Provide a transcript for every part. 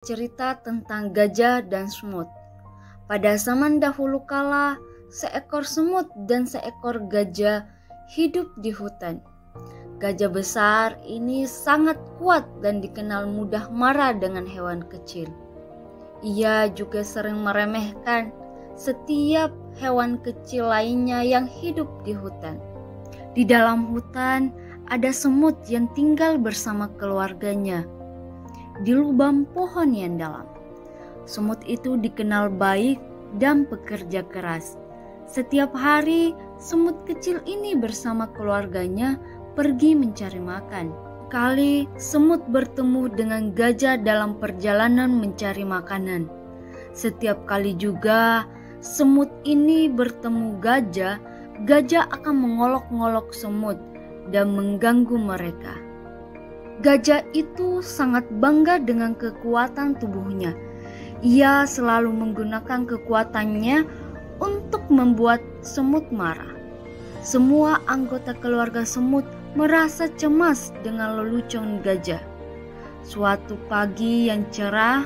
Cerita tentang gajah dan semut. Pada zaman dahulu kala, seekor semut dan seekor gajah hidup di hutan. Gajah besar ini sangat kuat dan dikenal mudah marah dengan hewan kecil. Ia juga sering meremehkan setiap hewan kecil lainnya yang hidup di hutan. Di dalam hutan ada semut yang tinggal bersama keluarganya di lubang pohon yang dalam. Semut itu dikenal baik dan pekerja keras. Setiap hari, semut kecil ini bersama keluarganya pergi mencari makan. Kali semut bertemu dengan gajah dalam perjalanan mencari makanan. Setiap kali juga semut ini bertemu gajah, gajah akan mengolok-ngolok semut dan mengganggu mereka. Gajah itu sangat bangga dengan kekuatan tubuhnya. Ia selalu menggunakan kekuatannya untuk membuat semut marah. Semua anggota keluarga semut merasa cemas dengan lelucon gajah. Suatu pagi yang cerah,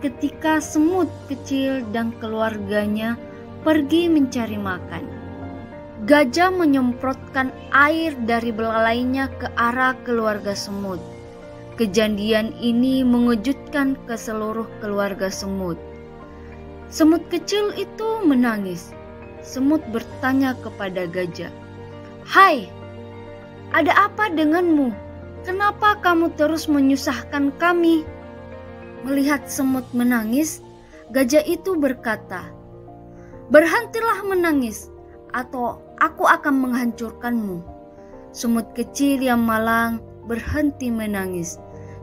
ketika semut kecil dan keluarganya pergi mencari makan, gajah menyemprotkan air dari belalainya ke arah keluarga semut. Kejadian ini mengejutkan ke seluruh keluarga semut. Semut kecil itu menangis. Semut bertanya kepada gajah, "Hai, ada apa denganmu? Kenapa kamu terus menyusahkan kami?" Melihat semut menangis, gajah itu berkata, "Berhentilah menangis, atau aku akan menghancurkanmu." Semut kecil yang malang berhenti menangis,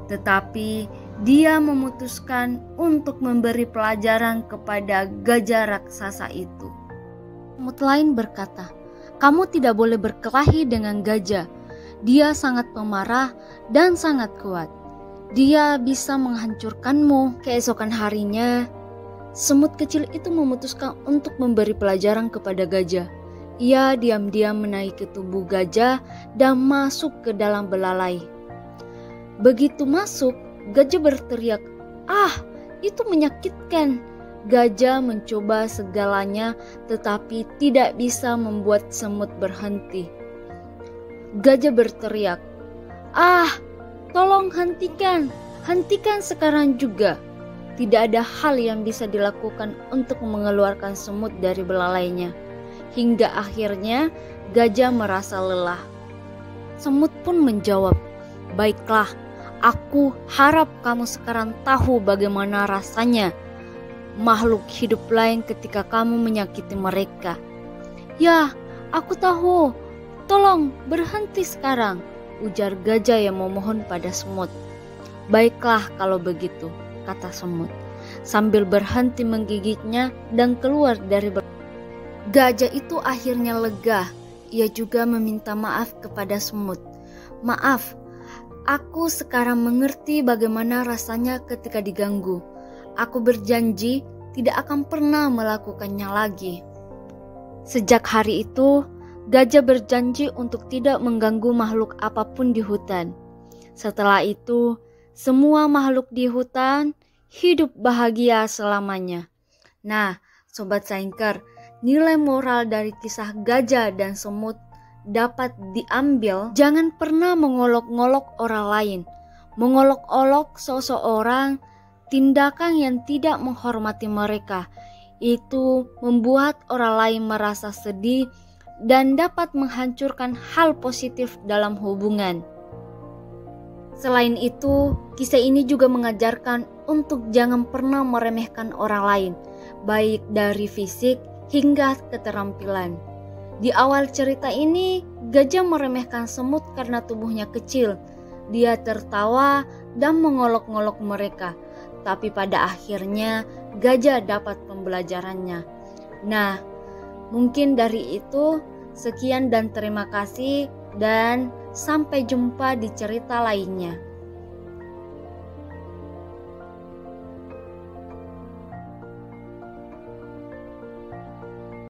tetapi dia memutuskan untuk memberi pelajaran kepada gajah raksasa itu. Semut lain berkata, "Kamu tidak boleh berkelahi dengan gajah. Dia sangat pemarah dan sangat kuat. Dia bisa menghancurkanmu." Keesokan harinya, semut kecil itu memutuskan untuk memberi pelajaran kepada gajah. Ia diam-diam menaiki tubuh gajah dan masuk ke dalam belalai. Begitu masuk, gajah berteriak, "Ah, itu menyakitkan." Gajah mencoba segalanya tetapi tidak bisa membuat semut berhenti. Gajah berteriak, "Ah, tolong hentikan, hentikan sekarang juga." Tidak ada hal yang bisa dilakukan untuk mengeluarkan semut dari belalainya. Hingga akhirnya gajah merasa lelah. Semut pun menjawab, "Baiklah, aku harap kamu sekarang tahu bagaimana rasanya makhluk hidup lain ketika kamu menyakiti mereka." "Ya, aku tahu. Tolong berhenti sekarang," ujar gajah yang memohon pada semut. "Baiklah kalau begitu," kata semut, sambil berhenti menggigitnya dan keluar dari Gajah itu akhirnya lega. Ia juga meminta maaf kepada semut. "Maaf, aku sekarang mengerti bagaimana rasanya ketika diganggu. Aku berjanji tidak akan pernah melakukannya lagi." Sejak hari itu, gajah berjanji untuk tidak mengganggu makhluk apapun di hutan. Setelah itu, semua makhluk di hutan hidup bahagia selamanya. Nah, Sobat Sainker, nilai moral dari kisah gajah dan semut dapat diambil, jangan pernah mengolok-ngolok orang lain. Mengolok-olok seseorang, tindakan yang tidak menghormati mereka, itu membuat orang lain merasa sedih dan dapat menghancurkan hal positif dalam hubungan. Selain itu, kisah ini juga mengajarkan untuk jangan pernah meremehkan orang lain, baik dari fisik hingga keterampilan. Di awal cerita ini, gajah meremehkan semut karena tubuhnya kecil. Dia tertawa dan mengolok-ngolok mereka. Tapi pada akhirnya, gajah dapat pembelajarannya. Nah, mungkin dari itu, sekian dan terima kasih, dan sampai jumpa di cerita lainnya.